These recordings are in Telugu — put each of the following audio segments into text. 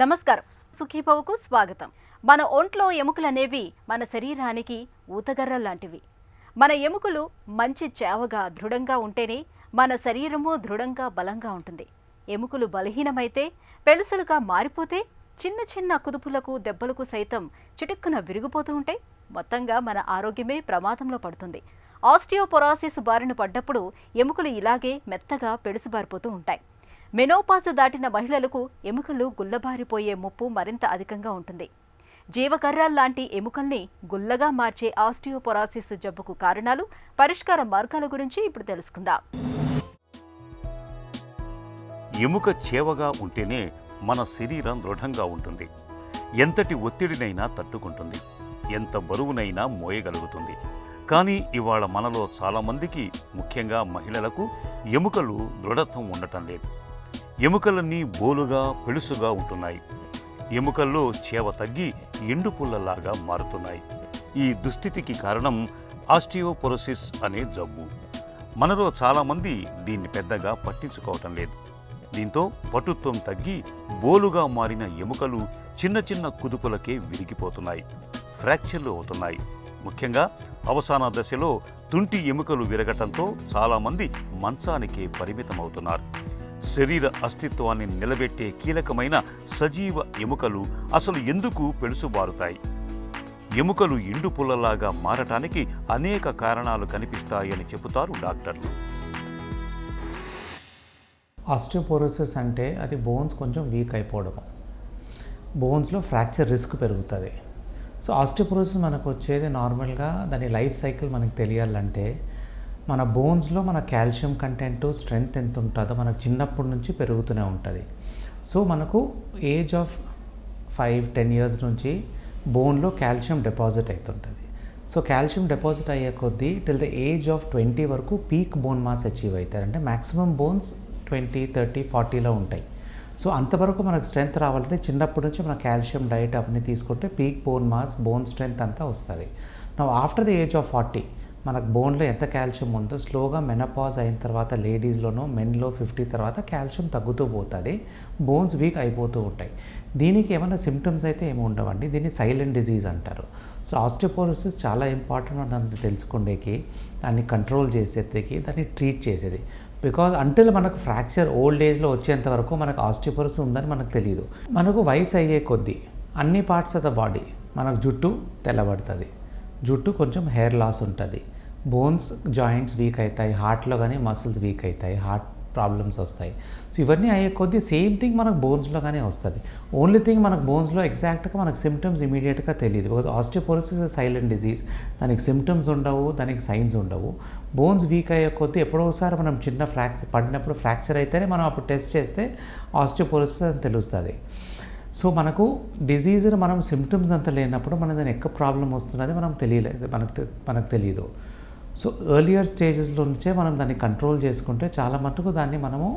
నమస్కారం. సుఖీభవకు స్వాగతం. మన ఒంట్లో ఎముకలనేవి మన శరీరానికి ఊతగర్రల్లాంటివి. మన ఎముకలు మంచి చేవగా దృఢంగా ఉంటేనే మన శరీరము దృఢంగా బలంగా ఉంటుంది. ఎముకలు బలహీనమైతే పెళుసులుగా మారిపోతే చిన్న చిన్న కుదుపులకు దెబ్బలకు సైతం చిటుక్కున విరిగిపోతూ ఉంటే మొత్తంగా మన ఆరోగ్యమే ప్రమాదంలో పడుతుంది. ఆస్టియోపొరాసిస్ బారిన పడ్డప్పుడు ఎముకలు ఇలాగే మెత్తగా పెడుసుబారిపోతూ ఉంటాయి. మెనోపాజ్ దాటిన మహిళలకు ఎముకలు గుల్లబారిపోయే ముప్పు మరింత అధికంగా ఉంటుంది. జీవకర్రల్లాంటి ఎముకల్ని గుల్లగా మార్చే ఆస్టియోపొరాసిస్ జబ్బుకు కారణాలు, పరిష్కార మార్గాల గురించి ఇప్పుడు తెలుసుకుందాం. ఎముక చేవగా ఉంటేనే మన శరీరం దృఢంగా ఉంటుంది. ఎంతటి ఒత్తిడినైనా తట్టుకుంటుంది, ఎంత బరువునైనా మోయగలుగుతుంది. కానీ ఇవాళ మనలో చాలామందికి, ముఖ్యంగా మహిళలకు ఎముకలు దృఢత్వం ఉండటం లేదు. ఎముకలన్నీ బోలుగా పెళుసుగా ఉంటున్నాయి. ఎముకల్లో చేవ తగ్గి ఎండు పుల్లలాగా మారుతున్నాయి. ఈ దుస్థితికి కారణం ఆస్టియోపొరోసిస్ అనే జబ్బు. మనలో చాలామంది దీన్ని పెద్దగా పట్టించుకోవటం లేదు. దీంతో పటుత్వం తగ్గి బోలుగా మారిన ఎముకలు చిన్న చిన్న కుదుపులకే విరిగిపోతున్నాయి, ఫ్రాక్చర్లు అవుతున్నాయి. ముఖ్యంగా అవసాన దశలో తుంటి ఎముకలు విరగటంతో చాలామంది మంచానికే పరిమితమవుతున్నారు. శరీర అస్తిత్వాన్ని నిలబెట్టే కీలకమైన సజీవ ఎముకలు అసలు ఎందుకు పెళుసుబారుతాయి? ఎముకలు ఎండు పుల్లలాగా మారటానికి అనేక కారణాలు కనిపిస్తాయని చెబుతారు డాక్టర్లు. ఆస్టియోపోరోసిస్ అంటే అది బోన్స్ కొంచెం వీక్ అయిపోవడం, బోన్స్లో ఫ్రాక్చర్ రిస్క్ పెరుగుతుంది. సో ఆస్టియోపోరోసిస్ మనకు వచ్చేది నార్మల్గా దాని లైఫ్ సైకిల్ మనకు తెలియాలంటే మన బోన్స్లో మన కాల్షియం కంటెంట్, స్ట్రెంగ్త్ ఎంత ఉంటుందో మనకు చిన్నప్పటి నుంచి పెరుగుతూనే ఉంటుంది. సో మనకు ఏజ్ ఆఫ్ 5-10 ఇయర్స్ నుంచి బోన్లో కాల్షియం డిపాజిట్ అవుతుంటుంది. సో కాల్షియం డిపాజిట్ అయ్యే కొద్దీ టిల్ ద ఏజ్ ఆఫ్ 20 వరకు పీక్ బోన్ మాస్ అచీవ్ అవుతారు. అంటే మ్యాక్సిమం బోన్స్ 20, 30, 40లో ఉంటాయి. సో అంతవరకు మనకు స్ట్రెంగ్త్ రావాలంటే చిన్నప్పటి నుంచి మన కాల్షియం డైట్ అవన్నీ తీసుకుంటే peak bone mass, bone strength అంతా వస్తుంది. నా ఆఫ్టర్ ద ఏజ్ ఆఫ్ 40 మనకు బోన్లో ఎంత కాల్షియం ఉందో స్లోగా మెనపాజ్ అయిన తర్వాత లేడీస్లోనూ, మెన్లో 50 తర్వాత కాల్షియం తగ్గుతూ పోతుంది, బోన్స్ వీక్ అయిపోతూ ఉంటాయి. దీనికి ఏమైనా సిమ్టమ్స్ అయితే ఏమి ఉండవండి. దీన్ని సైలెంట్ డిజీజ్ అంటారు. సో ఆస్టియోపోరోసిస్ చాలా ఇంపార్టెంట్ అని తెలుసుకునేకి, దాన్ని కంట్రోల్ చేసేది, దాన్ని ట్రీట్ చేసేది. బికాజ్ అంటిల్ మనకు ఫ్రాక్చర్ ఓల్డ్ ఏజ్లో వచ్చేంత వరకు మనకు ఆస్టియోపోరోసిస్ ఉందని మనకు తెలియదు. మనకు వయసు అయ్యే కొద్దీ అన్ని పార్ట్స్ ఆఫ్ ద బాడీ, మనకు జుట్టు తెల్లబడుతుంది, జుట్టు కొంచెం హెయిర్ లాస్ ఉంటుంది, బోన్స్ జాయింట్స్ వీక్ అవుతాయి, హార్ట్లో కానీ మసిల్స్ వీక్ అవుతాయి, హార్ట్ ప్రాబ్లమ్స్ వస్తాయి. సో ఇవన్నీ అయ్యే కొద్దీ సేమ్ థింగ్ మనకు బోన్స్లో కానీ వస్తుంది. ఓన్లీ థింగ్ మనకు బోన్స్లో ఎగ్జాక్ట్గా మనకు సిమ్టమ్స్ ఇమీడియట్గా తెలియదు. బికాజ్ ఆస్టియోపోరోసిస్ సైలెంట్ డిజీజ్, దానికి సిమ్టమ్స్ ఉండవు, దానికి సైన్స్ ఉండవు. బోన్స్ వీక్ అయ్యే కొద్దీ ఎప్పుడోసారి మనం చిన్న పడినప్పుడు ఫ్రాక్చర్ అయితేనే మనం అప్పుడు టెస్ట్ చేస్తే ఆస్టియోపోరోసిస్ అని తెలుస్తుంది. సో మనకు డిజీజ్ని మనం సిమ్టమ్స్ అంతా లేనప్పుడు మన దాని ఎక్కువ ప్రాబ్లం వస్తున్నది మనం తెలియలేదు, మనకు తెలియదు. సో ఎర్లియర్ స్టేజెస్లో నుంచే మనం దాన్ని కంట్రోల్ చేసుకుంటే చాలా మటుకు దాన్ని మనము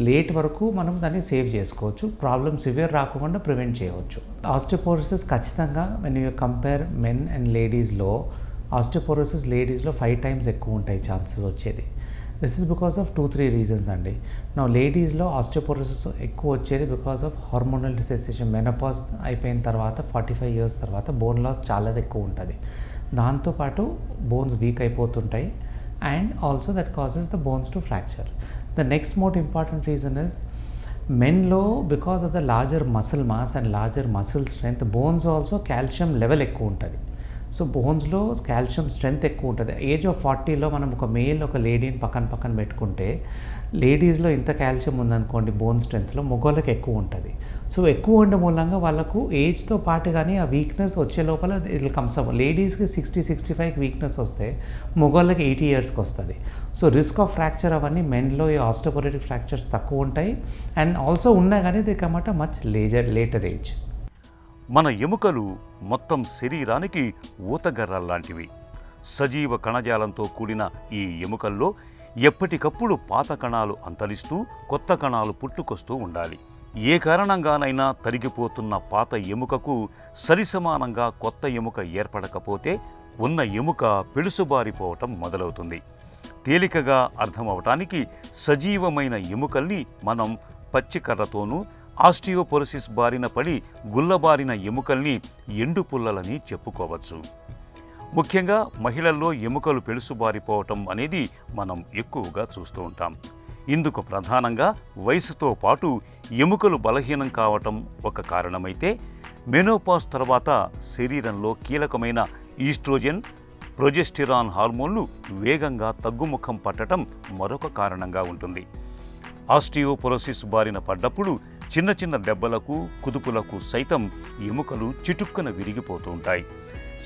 లేట్ వరకు మనం దాన్ని సేవ్ చేసుకోవచ్చు, ప్రాబ్లం సివియర్ రాకుండా ప్రివెంట్ చేయవచ్చు. ఆస్టియోపోరోసిస్ ఖచ్చితంగా when you compare men and లేడీస్లో, ఆస్టియోపోరోసిస్ లేడీస్లో 5 times ఎక్కువ ఉంటాయి ఛాన్సెస్ వచ్చేది. This is because of 2-3 reasons అండి. నా లేడీస్లో ఆస్టియోపోరోసిస్ ఎక్కువ వచ్చేది బికాస్ ఆఫ్ హార్మోనల్ డిసెసేషన్. మెనోపాజ్ అయిపోయిన తర్వాత 45 years తర్వాత బోన్ లాస్ చాలా ఎక్కువ ఉంటుంది. దాంతోపాటు బోన్స్ వీక్ అయిపోతుంటాయి and also that causes the bones to fracture. The next most important reason is మెన్లో because of the larger muscle mass and larger muscle strength, bones also calcium level ఎక్కువ ఉంటుంది. సో బోన్స్లో కాల్షియం స్ట్రెంగ్త్ ఎక్కువ ఉంటుంది. ఏజ్ ఆఫ్ 40లో మనం ఒక మేల్, ఒక లేడీని పక్కన పెట్టుకుంటే లేడీస్లో ఇంత కాల్షియం ఉందనుకోండి బోన్ స్ట్రెంగ్త్లో, మగవాళ్ళకి ఎక్కువ ఉంటుంది. సో ఎక్కువ ఉండే మూలంగా వాళ్ళకు ఏజ్తో పాటు కానీ ఆ వీక్నెస్ వచ్చే లోపల ఇట్ కమ్స్ అప్. లేడీస్కి 60-65 వీక్నెస్ వస్తే మగవాళ్ళకి 80 yearsకి వస్తుంది. సో రిస్క్ ఆఫ్ ఫ్రాక్చర్ అవన్నీ మెన్లో ఈ ఆస్టియోపోరోటిక్ ఫ్రాక్చర్స్ తక్కువ ఉంటాయి అండ్ ఆల్సో ఉన్నా కానీ they come at much later age. మన ఎముకలు మొత్తం శరీరానికి ఊతగర్రల్లాంటివి. సజీవ కణజాలంతో కూడిన ఈ ఎముకల్లో ఎప్పటికప్పుడు పాత కణాలు అంతరిస్తూ కొత్త కణాలు పుట్టుకొస్తూ ఉండాలి. ఏ కారణంగానైనా తరిగిపోతున్న పాత ఎముకకు సరిసమానంగా కొత్త ఎముక ఏర్పడకపోతే ఉన్న ఎముక పెళుసుబారిపోవటం మొదలవుతుంది. తేలికగా అర్థమవటానికి సజీవమైన ఎముకల్ని మనం పచ్చికర్రతోనూ ఆస్టియోపోరోసిస్ బారిన పడి గుల్లబారిన ఎముకల్ని ఎండు పుల్లలని చెప్పుకోవచ్చు. ముఖ్యంగా మహిళల్లో ఎముకలు పెళుసుబారిపోవటం అనేది మనం ఎక్కువగా చూస్తూ ఉంటాం. ఇందుకు ప్రధానంగా వయసుతో పాటు ఎముకలు బలహీనం కావటం ఒక కారణమైతే, మెనోపాజ్ తర్వాత శరీరంలో కీలకమైన ఈస్ట్రోజన్, ప్రొజెస్టెరాన్ హార్మోన్లు వేగంగా తగ్గుముఖం పట్టడం మరొక కారణంగా ఉంటుంది. ఆస్టియోపోరోసిస్ బారిన పడ్డప్పుడు చిన్న చిన్న దెబ్బలకు, కుదుపులకు సైతం ఎముకలు చిటుక్కున విరిగిపోతూ ఉంటాయి.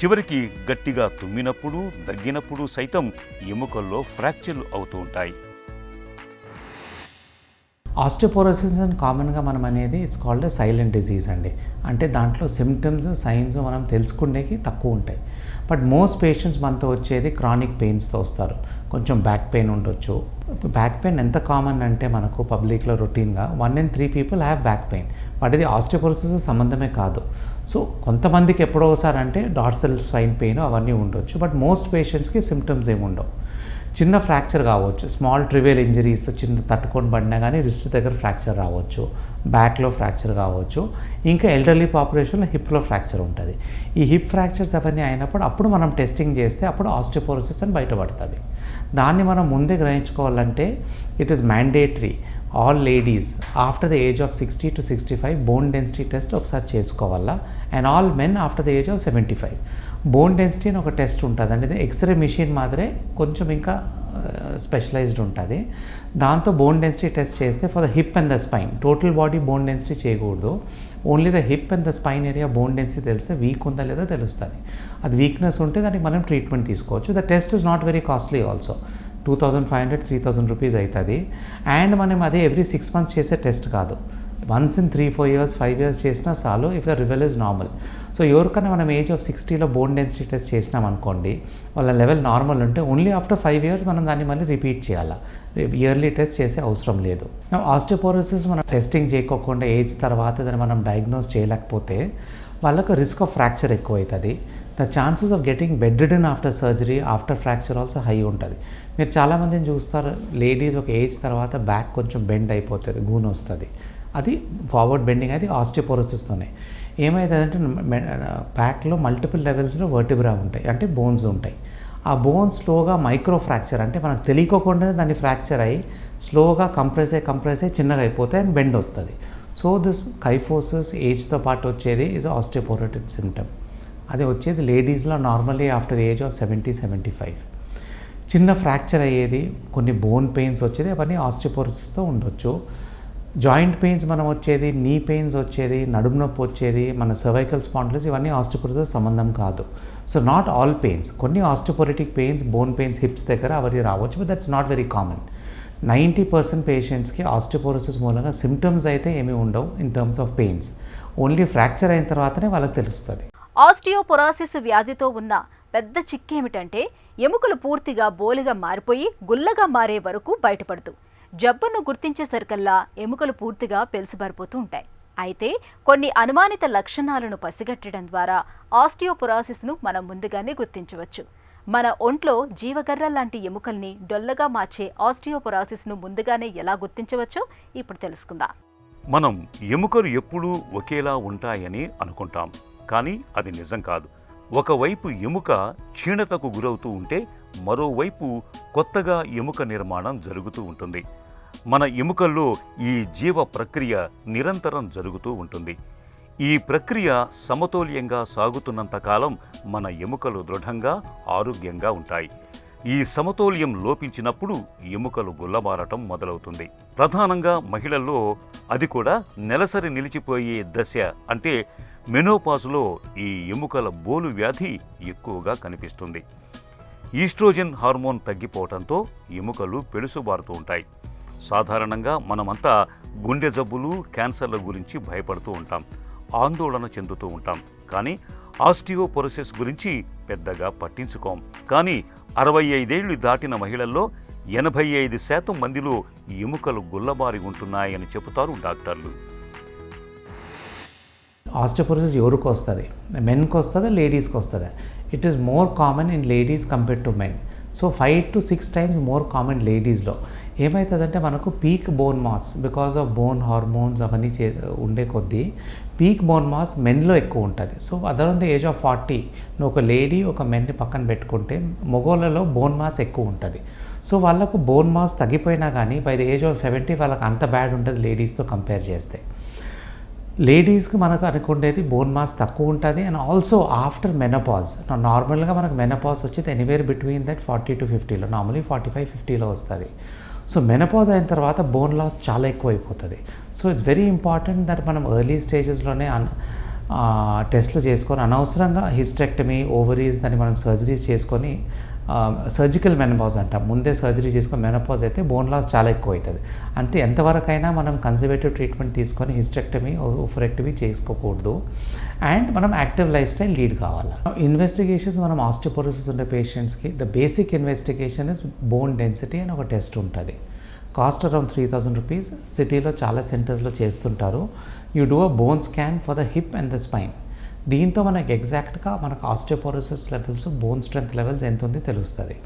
చివరికి గట్టిగా తుమ్మినప్పుడు, దగ్గినప్పుడు సైతం ఎముకల్లో ఫ్రాక్చర్లు అవుతూ ఉంటాయి. ఆస్టియోపోరోసిస్ అని కామన్గా మనం అనేది it's called a silent disease అండి. అంటే దాంట్లో సిమ్టమ్స్, సైన్స్ మనం తెలుసుకునేకి తక్కువ ఉంటాయి. బట్ మోస్ట్ పేషెంట్స్ మనతో వచ్చేది క్రానిక్ పెయిన్స్తో వస్తారు. కొంచెం బ్యాక్ పెయిన్ ఉండొచ్చు. బ్యాక్ పెయిన్ ఎంత కామన్ అంటే మనకు పబ్లిక్లో రొటీన్గా 1 in 3 people have back pain. But ఇది ఆస్టియోపోరోసిస్ సంబంధమే కాదు. సో కొంతమందికి ఎప్పుడో ఒకసారి అంటే డార్సల్ స్పైన్ పెయిన్ అవన్నీ ఉండొచ్చు. బట్ మోస్ట్ పేషెంట్స్కి సిమ్టమ్స్ ఏమి ఉండవు. చిన్న ఫ్రాక్చర్ కావచ్చు, స్మాల్ ట్రివియల్ ఇంజరీస్ చిన్న తట్టుకొని పడినా కానీ రిస్ట్ దగ్గర ఫ్రాక్చర్ రావచ్చు, బ్యాక్లో ఫ్రాక్చర్ కావచ్చు. ఇంకా ఎల్డర్లీ పాపులేషన్లో హిప్లో ఫ్రాక్చర్ ఉంటుంది. ఈ హిప్ ఫ్రాక్చర్స్ అవన్నీ అయినప్పుడు అప్పుడు మనం టెస్టింగ్ చేస్తే అప్పుడు ఆస్టియోపోరోసిస్ అని బయటపడుతుంది. దాన్ని మనం ముందే గ్రహించుకోవాలంటే it is mandatory all ladies after the age of 60 to 65 bone density test ఒకసారి చేసుకోవాలా. And all men after the age of 75 bone density అని ఒక టెస్ట్ ఉంటుంది. అంటే ఎక్స్రే మిషన్ మాదిరే కొంచెం ఇంకా స్పెషలైజ్డ్ ఉంటుంది. దాంతో బోన్ డెన్సిటీ టెస్ట్ చేస్తే for the hip and the spine, total body bone density చేయకూడదు. Only the hip and the spine area bone density తెలిస్తే వీక్ ఉందా లేదా తెలుస్తుంది. అది వీక్నెస్ ఉంటే దానికి మనం ట్రీట్మెంట్ తీసుకోవచ్చు. The test is not very costly also. 2500-3000 rupees అవుతుంది. అండ్ మనం అదే ఎవ్రీ 6 months చేసే టెస్ట్ కాదు. వన్స్ ఇన్ 3-4 years 5 years చేసినా చాలు, if the level is normal. So ఎవరికైనా మనం ఏజ్ ఆఫ్ 60లో బోన్ డెన్సిటీ టెస్ట్ చేసినాం అనుకోండి, వాళ్ళ లెవెల్ నార్మల్ ఉంటే ఓన్లీ ఆఫ్టర్ 5 years మనం దాన్ని మళ్ళీ రిపీట్ చేయాలి. ఇయర్లీ టెస్ట్ చేసే అవసరం లేదు. ఆస్టియోపోరోసిస్ మనం టెస్టింగ్ చేయకోకుండా ఏజ్ తర్వాత దాన్ని మనం డయాగ్నోస్ చేయలేకపోతే వాళ్ళకు రిస్క్ ఆఫ్ ఫ్రాక్చర్ ఎక్కువ అవుతుంది. The chances of getting bedridden after surgery after fracture also high ఉంటుంది. మీరు చాలామందిని చూస్తారు, లేడీస్ ఒక ఏజ్ తర్వాత బ్యాక్ కొంచెం బెండ్ అయిపోతుంది, గూన్ వస్తుంది. అది ఫార్వర్డ్ బెండింగ్, అది ఆస్టియోపోరోసిస్తోనే. ఏమవుతుందంటే బ్యాక్లో మల్టిపుల్ లెవెల్స్లో వర్టిబ్రా ఉంటాయి, అంటే బోన్స్ ఉంటాయి. ఆ బోన్స్ స్లోగా మైక్రో ఫ్రాక్చర్, అంటే మనకు తెలియకోకుండానే దాన్ని ఫ్రాక్చర్ అయ్యి స్లోగా కంప్రెస్ అయ్యి చిన్నగా అయిపోతాయి అండ్ బెండ్ వస్తుంది. సో దిస్ కైఫోసిస్ ఏజ్తో పాటు వచ్చేది ఈజ్ ఆస్టియోపోరోటిక్ సిమ్టమ్. అది వచ్చేది లేడీస్లో normally after the age of 70-75. చిన్న ఫ్రాక్చర్ అయ్యేది, కొన్ని బోన్ పెయిన్స్ వచ్చేది, అవన్నీ ఆస్టియోపోరోసిస్తో ఉండొచ్చు. జాయింట్ పెయిన్స్ మనం వచ్చేది, నీ పెయిన్స్ వచ్చేది, నడుము నొప్పి వచ్చేది, మన సర్వైకల్ స్పాండిలోసిస్, ఇవన్నీ ఆస్టియోపోరోసిస్ సంబంధం కాదు. సో నాట్ ఆల్ పెయిన్స్, కొన్ని osteoporotic pains, bone pains hips దగ్గర అవన్నీ రావచ్చు. But that's not very common. 90% పేషెంట్స్కి ఆస్టియోపోరోసిస్ మూలంగా సిమ్టమ్స్ అయితే ఏమీ ఉండవు in terms of pains. Only fracture అయిన తర్వాతనే వాళ్ళకి తెలుస్తుంది. ఆస్టియోపోరోసిస్ వ్యాధితో ఉన్న పెద్ద చిక్కేమిటంటే ఎముకలు పూర్తిగా బోలిగా మారిపోయి గుల్లగా మారే వరకు బయటపడుతూ, జబ్బును గుర్తించేసరికల్లా ఎముకలు పూర్తిగా పెలుసుబారిపోతూ ఉంటాయి. అయితే కొన్ని అనుమానిత లక్షణాలను పసిగట్టడం ద్వారా ఆస్టియోపోరోసిస్ను మనం ముందుగానే గుర్తించవచ్చు. మన ఒంట్లో జీవగర్ర లాంటి ఎముకల్ని డొల్లగా మార్చే ఆస్టియోపోరోసిస్ను ముందుగానే ఎలా గుర్తించవచ్చో ఇప్పుడు తెలుసుకుందాం. మనం ఎముకలు ఎప్పుడూ ఒకేలా ఉంటాయని అనుకుంటాం, కానీ అది నిజం కాదు. ఒకవైపు ఎముక క్షీణతకు గురవుతూ ఉంటే మరోవైపు కొత్తగా ఎముక నిర్మాణం జరుగుతూ ఉంటుంది. మన ఎముకల్లో ఈ జీవ ప్రక్రియ నిరంతరం జరుగుతూ ఉంటుంది. ఈ ప్రక్రియ సమతౌల్యంగా సాగుతున్నంతకాలం మన ఎముకలు దృఢంగా, ఆరోగ్యంగా ఉంటాయి. ఈ సమతౌల్యం లోపించినప్పుడు ఎముకలు గుల్లబారటం మొదలవుతుంది. ప్రధానంగా మహిళల్లో అది కూడా నెలసరి నిలిచిపోయే దశ, అంటే మెనోపాజ్లో ఈ ఎముకల బోలు వ్యాధి ఎక్కువగా కనిపిస్తుంది. ఈస్ట్రోజన్ హార్మోన్ తగ్గిపోవడంతో ఎముకలు పెళుసుబారుతూ ఉంటాయి. సాధారణంగా మనమంతా గుండె జబ్బులు, క్యాన్సర్ల గురించి భయపడుతూ ఉంటాం, ఆందోళన చెందుతూ ఉంటాం. కానీ ఆస్టియోపోరోసిస్ గురించి పెద్దగా పట్టించుకోం. కానీ 65 ఏళ్లు దాటిన మహిళల్లో 85% మందిలో ఎముకలు గుల్లబారి ఉంటున్నాయని చెబుతారు డాక్టర్లు. ఆస్టియోపోరోసిస్ ఎవరికి వస్తుంది? మెన్కి వస్తుందా, లేడీస్కి వస్తుందా? It is more common in ladies compared to men. So 5 to 6 times more common లేడీస్లో. ఏమవుతుందంటే మనకు peak bone mass because of bone hormones అవన్నీ ఉండే కొద్దీ పీక్ బోన్ మాస్ మెన్లో ఎక్కువ ఉంటుంది. So other the age of 40 ఒక లేడీ ఒక మెన్ని పక్కన పెట్టుకుంటే మగోళ్ళలో బోన్ మాస్ ఎక్కువ ఉంటుంది. సో వాళ్ళకు బోన్ మాస్ తగ్గిపోయినా కానీ బై ద ఏజ్ ఆఫ్ 70 వాళ్ళకి అంత బ్యాడ్ ఉంటుంది లేడీస్తో కంపేర్ చేస్తే. లేడీస్కి మనకు అనుకుండేది బోన్ మాస్ తక్కువ ఉంటుంది. అండ్ ఆల్సో ఆఫ్టర్ మెనపాజ్, నార్మల్గా మనకు మెనపాజ్ వచ్చేది ఎనీవేర్ బిట్వీన్ దట్ 40 to 50లో, నార్మలీ 45-50లో వస్తుంది. సో మెనపాజ్ అయిన తర్వాత బోన్ లాస్ చాలా ఎక్కువ అయిపోతుంది. So it's very important that మనం ఎర్లీ స్టేజెస్లోనే టెస్ట్లు చేసుకొని అనవసరంగా హిస్టెక్టమీ, ఓవరీస్ దాన్ని మనం సర్జరీస్ చేసుకొని సర్జికల్ మెనపాజ్ అంటాం, ముందే సర్జరీ చేసుకొని మెనపాజ్ అయితే బోన్ లాస్ చాలా ఎక్కువ అవుతుంది. అంతే ఎంతవరకైనా మనం కన్జర్వేటివ్ ట్రీట్మెంట్ తీసుకొని హిస్టెక్టమీ, ఓఫరెక్టమీ చేసుకోకూడదు. అండ్ మనం యాక్టివ్ లైఫ్ స్టైల్ లీడ్ కావాలి. ఇన్వెస్టిగేషన్స్ మనం ఆస్టియోపోరోసిస్ ఉండే పేషెంట్స్కి the basic investigation is bone density అని ఒక టెస్ట్ ఉంటుంది. Cost around 3,000 rupees. సిటీలో చాలా సెంటర్స్లో చేస్తుంటారు. You do a bone scan for the hip and the spine. దీంతో మనకు ఎగ్జాక్ట్గా మనకు osteoporosis levels, bone strength levels ఎంత ఉంది తెలుస్తుంది.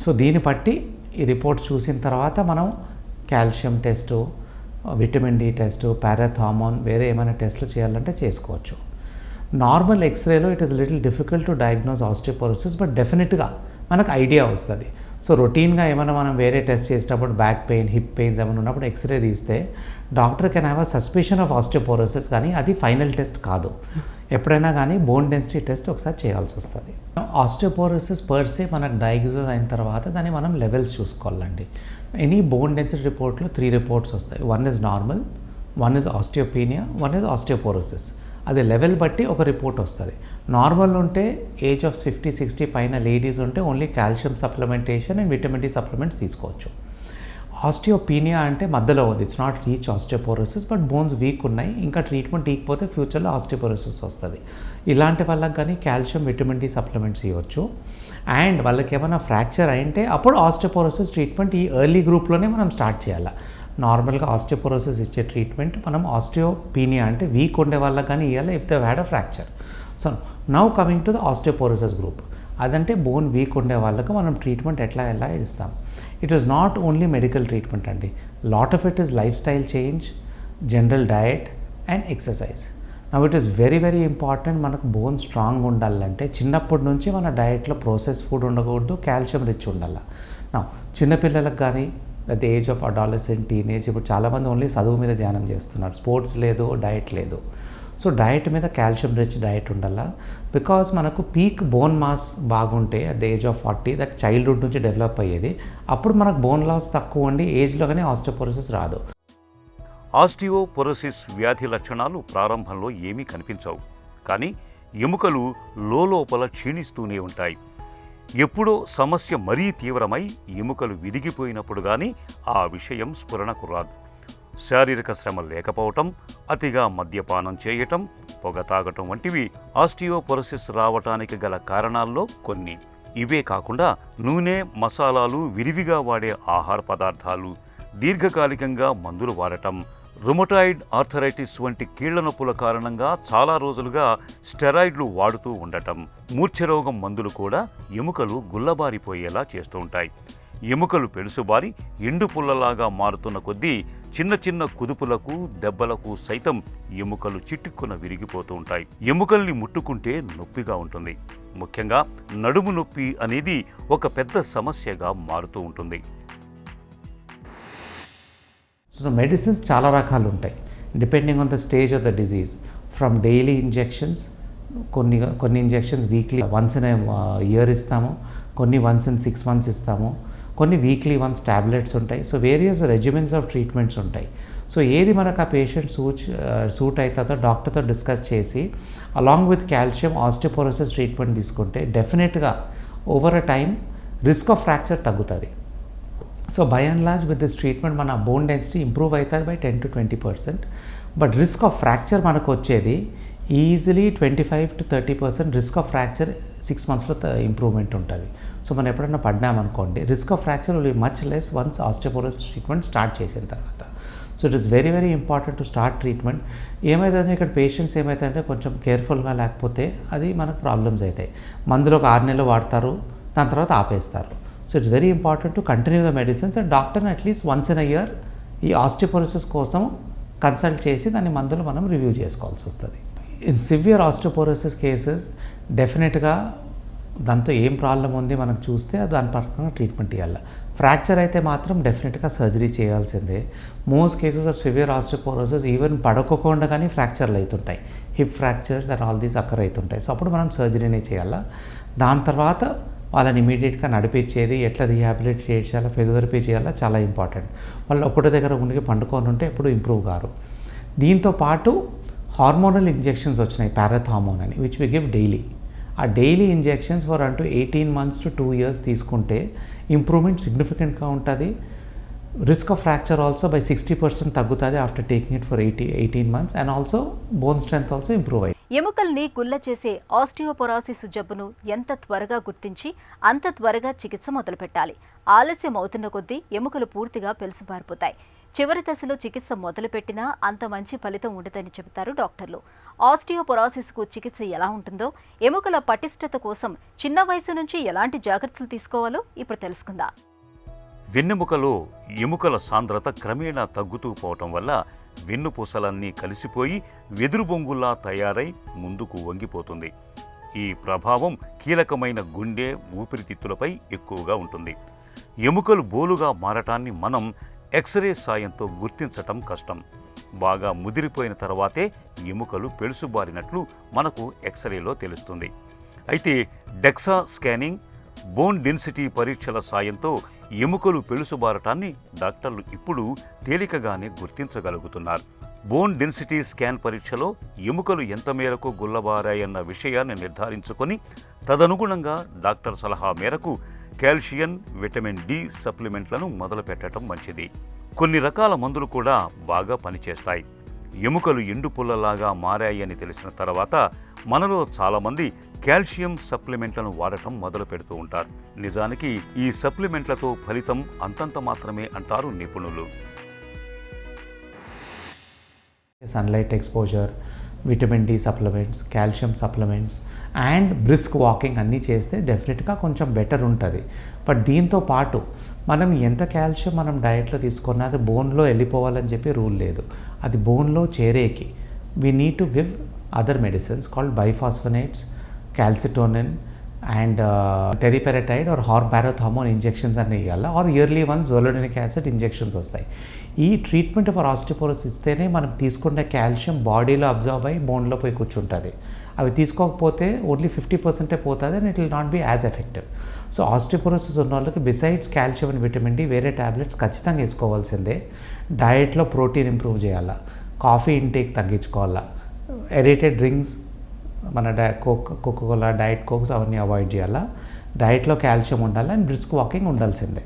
సో దీన్ని బట్టి ఈ రిపోర్ట్ చూసిన తర్వాత మనం calcium test, vitamin D test, parathormone, వేరే ఏమైనా టెస్టులు చేయాలంటే చేసుకోవచ్చు. నార్మల్ ఎక్స్రేలో it is little difficult to diagnose osteoporosis, but డెఫినెట్గా మనకు ఐడియా వస్తుంది. సో రొటీన్గా ఏమైనా మనం వేరే టెస్ట్ చేసేటప్పుడు బ్యాక్ పెయిన్, హిప్ పెయిన్స్ ఏమైనా ఉన్నప్పుడు ఎక్స్రే తీస్తే doctor can have a suspicion of osteoporosis, కానీ అది ఫైనల్ టెస్ట్ కాదు. ఎప్పుడైనా కానీ బోన్ డెన్సిటీ టెస్ట్ ఒకసారి చేయాల్సి వస్తుంది. ఆస్టియోపోరోసిస్ పర్సే మనకు డయాగ్నోస్ అయిన తర్వాత దాన్ని మనం లెవెల్స్ చూసుకోవాలండి. ఎనీ బోన్ డెన్సిటీ రిపోర్ట్లో 3 రిపోర్ట్స్ వస్తాయి. 1 is normal, 1 is osteopenia, 1 is osteoporosis. అది లెవెల్ బట్టి ఒక రిపోర్ట్ వస్తుంది. నార్మల్ ఉంటే ఏజ్ ఆఫ్ 50-60 పైన లేడీస్ ఉంటే only calcium supplementation and vitamin D supplements తీసుకోవచ్చు. ఆస్టియోపీనియా అంటే మధ్యలో ఉంది, it's not reach osteoporosis, but bones weak ఉన్నాయి, ఇంకా ట్రీట్మెంట్ ఇకపోతే ఫ్యూచర్లో ఆస్టియోపోరోసిస్ వస్తుంది. ఇలాంటి వాళ్ళకి కానీ కాల్షియం, విటమిన్ డి సప్లిమెంట్స్ ఇవ్వచ్చు. అండ్ వాళ్ళకి ఏమైనా ఫ్రాక్చర్ అయింటే అప్పుడు ఆస్టియోపోరోసిస్ ట్రీట్మెంట్ ఈ ఎర్లీ గ్రూప్లోనే మనం స్టార్ట్ చేయాలి. నార్మల్గా ఆస్టియోపోరోసిస్ ఇచ్చే ట్రీట్మెంట్ మనం ఆస్టియోపీనియా అంటే వీక్ ఉండే వాళ్ళకి కానీ ఇవ్వాలి if they had a fracture. So now coming to the osteoporosis group, అదంటే బోన్ వీక్ ఉండే వాళ్ళకి మనం ట్రీట్మెంట్ ఎలా ఇస్తాం. It is not only medical treatment అండి, lot of it is lifestyle change, general diet and exercise. Now it is very very important. మనకు బోన్ స్ట్రాంగ్ ఉండాలంటే చిన్నప్పటి నుంచి మన డయట్లో ప్రాసెస్ ఫుడ్ ఉండకూడదు, కాల్షియం రిచ్ ఉండాలి. నా చిన్నపిల్లలకు కానీ at the age of adolescent, teenage, ఇప్పుడు చాలామంది ఓన్లీ చదువు మీద ధ్యానం చేస్తున్నారు, స్పోర్ట్స్ లేదు, డయట్ లేదు. సో డయట్ మీద కాల్షియం రిచ్ డయట్ ఉండాలా. బికాజ్ మనకు పీక్ బోన్ మాస్ బాగుంటే at the age of 40, that childhood నుంచి డెవలప్ అయ్యేది, అప్పుడు మనకు బోన్ లాస్ తక్కువ ఉండి ఏజ్లో కానీ ఆస్టియోపోరోసిస్ రాదు. ఆస్టియోపోరోసిస్ వ్యాధి లక్షణాలు ప్రారంభంలో ఏమీ కనిపించవు, కానీ ఎముకలు లోపల క్షీణిస్తూనే ఉంటాయి. ఎప్పుడో సమస్య మరీ తీవ్రమై ఎముకలు విరిగిపోయినప్పుడు కానీ ఆ విషయం స్ఫురణకు రాదు. శారీరక శ్రమ లేకపోవటం, అతిగా మద్యపానం చేయటం, పొగ తాగటం వంటివి ఆస్టియోపోరోసిస్ రావటానికి గల కారణాల్లో కొన్ని. ఇవే కాకుండా నూనె, మసాలాలు, విరివిగా వాడే ఆహార పదార్థాలు, దీర్ఘకాలికంగా మందులు వాడటం, రుమటాయిడ్ ఆర్థరైటిస్ వంటి కీళ్ల నొప్పుల కారణంగా చాలా రోజులుగా స్టెరాయిడ్లు వాడుతూ ఉండటం, మూర్ఛరోగం మందులు కూడా ఎముకలు గుల్లబారిపోయేలా చేస్తూ ఉంటాయి. ఎముకలు పెడుసుబారి ఎండు పుల్లలాగా మారుతున్న కొద్దీ చిన్న చిన్న కుదుపులకు, దెబ్బలకు సైతం ఎముకలు చిట్టుక్కున విరిగిపోతూ ఉంటాయి. ఎముకల్ని ముట్టుకుంటే నొప్పిగా ఉంటుంది. ముఖ్యంగా నడుము నొప్పి అనేది ఒక పెద్ద సమస్యగా మారుతూ ఉంటుంది. సో మెడిసిన్స్ చాలా రకాలు ఉంటాయి depending on the stage of the disease. From daily injections, కొన్ని injections weekly once in year ఇస్తాము, కొన్ని వన్స్ ఇన్ 6 months ఇస్తాము, కొన్ని వీక్లీ వన్స్ ట్యాబ్లెట్స్ ఉంటాయి. So various regimens of treatments ఉంటాయి. సో ఏది మనకు ఆ పేషెంట్ సూట్ అవుతుందో డాక్టర్తో డిస్కస్ చేసి along with calcium osteoporosis treatment తీసుకుంటే డెఫినెట్గా over a time risk of fracture తగ్గుతుంది. So by and large with this treatment మన బోన్ డెన్సిటీ ఇంప్రూవ్ అవుతుంది by 10 to 20%. But risk of fracture మనకు వచ్చేది easily 25 to 30% risk of fracture 6 monthsలో ఇంప్రూవ్మెంట్ ఉంటుంది. సో మనం ఎప్పుడైనా పడినామనుకోండి, risk of fracture will be much less once osteoporosis treatment start చేసిన తర్వాత. So it is very very important to start treatment. ఏమైతుందంటే ఇక్కడ పేషెంట్స్ ఏమవుతాయంటే కొంచెం కేర్ఫుల్గా లేకపోతే అది మనకు ప్రాబ్లమ్స్ అవుతాయి. మందులు ఒక 6 నెలలు వాడతారు, దాని తర్వాత ఆపేస్తారు. So it's very important to continue the medicines and డాక్టర్ని at least once in a year ఈ ఆస్టియోపోరోసిస్ కోసం కన్సల్ట్ చేసి దాని మందులు మనం రివ్యూ చేసుకోవాల్సి వస్తుంది. ఇన్ సివియర్ ఆస్టియోపోరోసిస్ కేసెస్ డెఫినెట్గా దాంతో ఏం ప్రాబ్లం ఉంది మనం చూస్తే దాని ప్రకారంగా ట్రీట్మెంట్ ఇవ్వాలి. ఫ్రాక్చర్ అయితే మాత్రం డెఫినెట్గా సర్జరీ చేయాల్సిందే. Most cases of severe osteoporosis even పడుకోకుండా కానీ ఫ్రాక్చర్లు అవుతుంటాయి, hip fractures and all these occur అవుతుంటాయి. సో అప్పుడు మనం సర్జరీనే చేయాలా. దాని తర్వాత వాళ్ళని ఇమీడియట్గా నడిపించేది, ఎట్లా రీహాబిలిటేట్ చేయాలా, ఫిజియోథెరపీ చేయాలా చాలా ఇంపార్టెంట్. వాళ్ళు ఒకటి దగ్గర ఉండి పండుకొని ఉంటే ఎప్పుడు ఇంప్రూవ్ కారు. దీంతో పాటు హార్మోనల్ ఇంజెక్షన్స్ వచ్చినాయి, పారాథార్మోన్ అని, విచ్ వి గివ్ డైలీ. ఆ డైలీ ఇంజెక్షన్స్ ఫర్ అంటూ 18 months to 2 years తీసుకుంటే ఇంప్రూవ్మెంట్ సిగ్నిఫికెంట్గా ఉంటుంది. Risk of fracture also by 60% తగ్గుతుంది after taking it for 18 months and also bone strength also improve అయ్యింది. ఎముకల్ని గుల్ల చేసే ఆస్టియోపొరాసిస్ జబ్బును ఎంత త్వరగా గుర్తించి అంత త్వరగా చికిత్స మొదలుపెట్టాలి. ఆలస్యం అవుతున్న కొద్దీ ఎముకలు పూర్తిగా పెలుసుబారిపోతాయి. చివరి దశలో చికిత్స మొదలుపెట్టినా అంత మంచి ఫలితం ఉండదని చెబుతారు డాక్టర్లు. ఆస్టియోపొరాసిస్కు చికిత్స ఎలా ఉంటుందో, ఎముకల పటిష్టత కోసం చిన్న వయసు నుంచి ఎలాంటి జాగ్రత్తలు తీసుకోవాలో ఇప్పుడు తెలుసుకుందాం. వెన్నెముకలో ఎముకల సాంద్రత క్రమేణా తగ్గుతూ పోవటం వల్ల వెన్నుపూసలన్నీ కలిసిపోయి వెదురు బొంగుల్లా తయారై ముందుకు వంగిపోతుంది. ఈ ప్రభావం కీలకమైన గుండె, ఊపిరితిత్తులపై ఎక్కువగా ఉంటుంది. ఎముకలు బోలుగా మారటాన్ని మనం ఎక్స్రే సాయంతో గుర్తించటం కష్టం. బాగా ముదిరిపోయిన తర్వాతే ఎముకలు పెలుసుబారినట్లు మనకు ఎక్స్రేలో తెలుస్తుంది. అయితే డెక్సా స్కానింగ్, బోన్ డెన్సిటీ పరీక్షల సాయంతో ఎముకలు పెలుసుబారటాన్ని డాక్టర్లు ఇప్పుడు తేలికగానే గుర్తించగలుగుతున్నారు. బోన్ డెన్సిటీ స్కాన్ పరీక్షలో ఎముకలు ఎంత మేరకు గుల్లబారాయన్న విషయాన్ని నిర్ధారించుకొని తదనుగుణంగా డాక్టర్ సలహా మేరకు కాల్షియం, విటమిన్ డి సప్లిమెంట్లను మొదలుపెట్టడం మంచిది. కొన్ని రకాల మందులు కూడా బాగా పనిచేస్తాయి. ఎముకలు ఎండు పుల్లలాగా మారాయని తెలిసిన తర్వాత మనలో చాలామంది కాల్షియం సప్లిమెంట్లను వాడటం మొదలు పెడుతూ ఉంటారు. నిజానికి ఈ సప్లిమెంట్లతో ఫలితం అంతంత మాత్రమే అంటారు నిపుణులు. Sunlight exposure, vitamin D supplements, calcium supplements and brisk walking అన్నీ చేస్తే డెఫినెట్గా కొంచెం బెటర్ ఉంటుంది. బట్ దీంతో పాటు మనం ఎంత కాల్షియం మనం డయట్లో తీసుకున్నా అది బోన్లో వెళ్ళిపోవాలని చెప్పి రూల్ లేదు. అది బోన్లో చేరేకి we need to give other medicines called bisphosphonates, calcitonin and teriparatide or parathormone injections అన్నీ ఇవ్వాలి. Or yearly once zoledronic acid injections వస్తాయి. ఈ ట్రీట్మెంట్ ఫర్ ఆస్టియోపోరోసిస్ ఇస్తేనే మనం తీసుకునే కాల్షియం బాడీలో అబ్జర్వ్ అయ్యి బోన్లో పోయి కూర్చుంటుంది. అవి తీసుకోకపోతే ఓన్లీ 50% పోతుంది and it will not be as effective. So osteoporosis ఉన్న వాళ్ళకి besides calcium and vitamin D వేరే ట్యాబ్లెట్స్ ఖచ్చితంగా వేసుకోవాల్సిందే. డయట్లో ప్రోటీన్ ఇంప్రూవ్ చేయాలా, కాఫీ ఇంటేక్ తగ్గించుకోవాలా, ఎరేటెడ్ డ్రింక్స్ మన కోకోకోలా, డైట్ కోక్స్ అవన్నీ అవాయిడ్ చేయాలా, డయట్లో కాల్షియం ఉండాలి అండ్ బ్రిస్క్ వాకింగ్ ఉండాల్సిందే.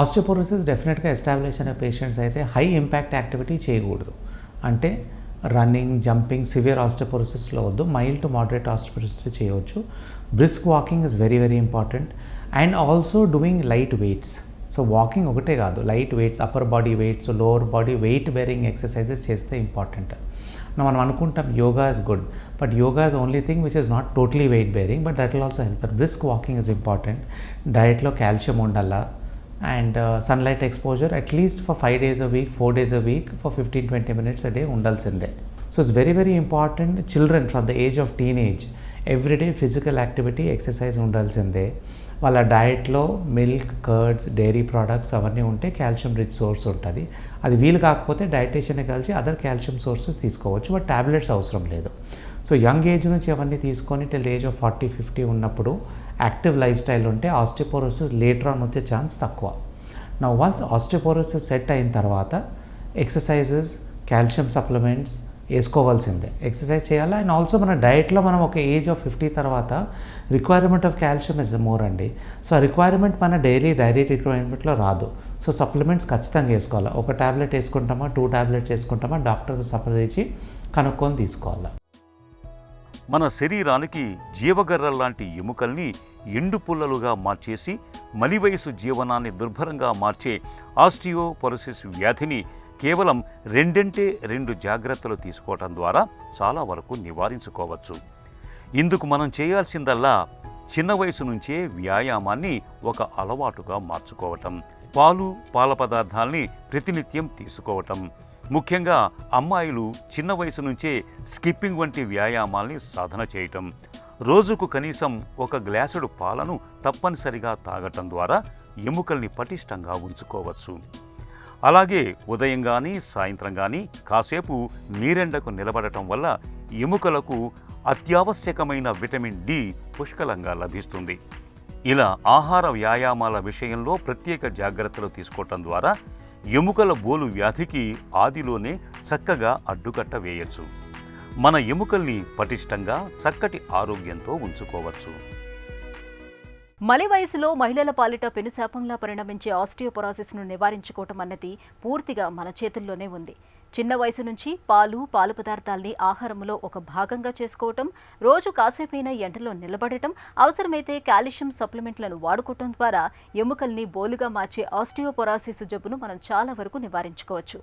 ఆస్టియోపోరోసిస్ డెఫినెట్గా ఎస్టాబ్లిష్ అయిన పేషెంట్స్ అయితే హై ఇంపాక్ట్ యాక్టివిటీ చేయకూడదు. అంటే రన్నింగ్, జంపింగ్ సివియర్ ఆస్టియోపోరోసిస్లో వద్దు. మైల్డ్ టు మోడరేట్ ఆస్టియోపోరోసిస్ చేయవచ్చు. Brisk walking is very very important and also doing light weights. So walking ఒకటే కాదు, light weights, upper body weights, lower body weight bearing exercises చేస్తే ఇంపార్టెంట్. మనం అనుకుంటాం yoga is good, but yoga is only thing which is not totally weight bearing, but that will also help. But brisk walking is important. డయట్లో కాల్షియం ఉండాలా and sunlight exposure at least for 5 days a week, 4 days a week for 15-20 minutes a day ఉండాల్సిందే. So it's very very important. Children from the age of teenage everyday physical activity, exercise ఉండాల్సిందే. వాళ్ళ డయట్లో మిల్క్, కర్డ్స్, డైరీ ప్రోడక్ట్స్ అవన్నీ ఉంటే కాల్షియం రిచ్ సోర్స్ ఉంటుంది. అది వీలు కాకపోతే డైటీషియన్ని కలిసి అదర్ కాల్షియం సోర్సెస్ తీసుకోవచ్చు, బట్ ట్యాబ్లెట్స్ అవసరం లేదు. సో యంగ్ ఏజ్ నుంచి అవన్నీ తీసుకొని టిల్ ఏజ్ ఆఫ్ 40-50 ఉన్నప్పుడు యాక్టివ్ లైఫ్ స్టైల్ ఉంటే ఆస్టియోపోరోసిస్ లేటర్ ఆన్ వచ్చే ఛాన్స్ తక్కువ. నా వన్స్ ఆస్టియోపోరోసిస్ సెట్ అయిన తర్వాత ఎక్సర్సైజెస్, కాల్షియం సప్లిమెంట్స్ వేసుకోవాల్సిందే. ఎక్సర్సైజ్ చేయాలా అండ్ ఆల్సో మన డయట్లో మనం ఒక ఏజ్ ఆఫ్ 50 తర్వాత requirement of calcium is more అండి. సో ఆ రిక్వైర్మెంట్ మన డైరెక్ట్ రిక్వైర్మెంట్లో రాదు. సో సప్లిమెంట్స్ ఖచ్చితంగా వేసుకోవాలి. ఒక ట్యాబ్లెట్ వేసుకుంటామా, 2 tablets వేసుకుంటామా, డాక్టర్తో సంప్రదించి కనుక్కొని తీసుకోవాలి. మన శరీరానికి జీవగర్రల్లాంటి ఎముకల్ని ఎండు పుల్లలుగా మార్చేసి మలివయసు జీవనాన్ని దుర్భరంగా మార్చే ఆస్టియోపోరోసిస్ వ్యాధిని కేవలం 2 జాగ్రత్తలు తీసుకోవటం ద్వారా చాలా వరకు నివారించుకోవచ్చు. ఇందుకు మనం చేయాల్సిందల్లా చిన్న వయసు నుంచే వ్యాయామాన్ని ఒక అలవాటుగా మార్చుకోవటం, పాలు పాల పదార్థాల్ని ప్రతినిత్యం తీసుకోవటం, ముఖ్యంగా అమ్మాయిలు చిన్న వయసు నుంచే స్కిప్పింగ్ వంటి వ్యాయామాల్ని సాధన చేయటం, రోజుకు కనీసం 1 గ్లాసుడు పాలను తప్పనిసరిగా తాగటం ద్వారా ఎముకల్ని పటిష్టంగా ఉంచుకోవచ్చు. అలాగే ఉదయం కానీ సాయంత్రం కానీ కాసేపు నీరెండకు నిలబడటం వల్ల ఎముకలకు అత్యావశ్యకమైన విటమిన్ డి పుష్కలంగా లభిస్తుంది. ఇలా ఆహార వ్యాయామాల విషయంలో ప్రత్యేక జాగ్రత్తలు తీసుకోవటం ద్వారా ఎముకల బోలు వ్యాధికి ఆదిలోనే చక్కగా అడ్డుకట్ట వేయచ్చు. మన ఎముకల్ని పటిష్టంగా చక్కటి ఆరోగ్యంతో ఉంచుకోవచ్చు. మలి వయసులో మహిళల పాలిట పెనుశాపంలా పరిణమించే ఆస్టియోపొరాసిస్ను నివారించుకోవటం అన్నది పూర్తిగా మన చేతుల్లోనే ఉంది. చిన్న వయసు నుంచి పాలు పదార్థాల్ని ఆహారంలో ఒక భాగంగా చేసుకోవటం, రోజు కాసేపైనా ఎండలో నిలబడటం, అవసరమైతే కాల్షియం సప్లిమెంట్లను వాడుకోవటం ద్వారా ఎముకల్ని బోలుగా మార్చే ఆస్టియోపొరాసిస్ జబ్బును మనం చాలా వరకు నివారించుకోవచ్చు.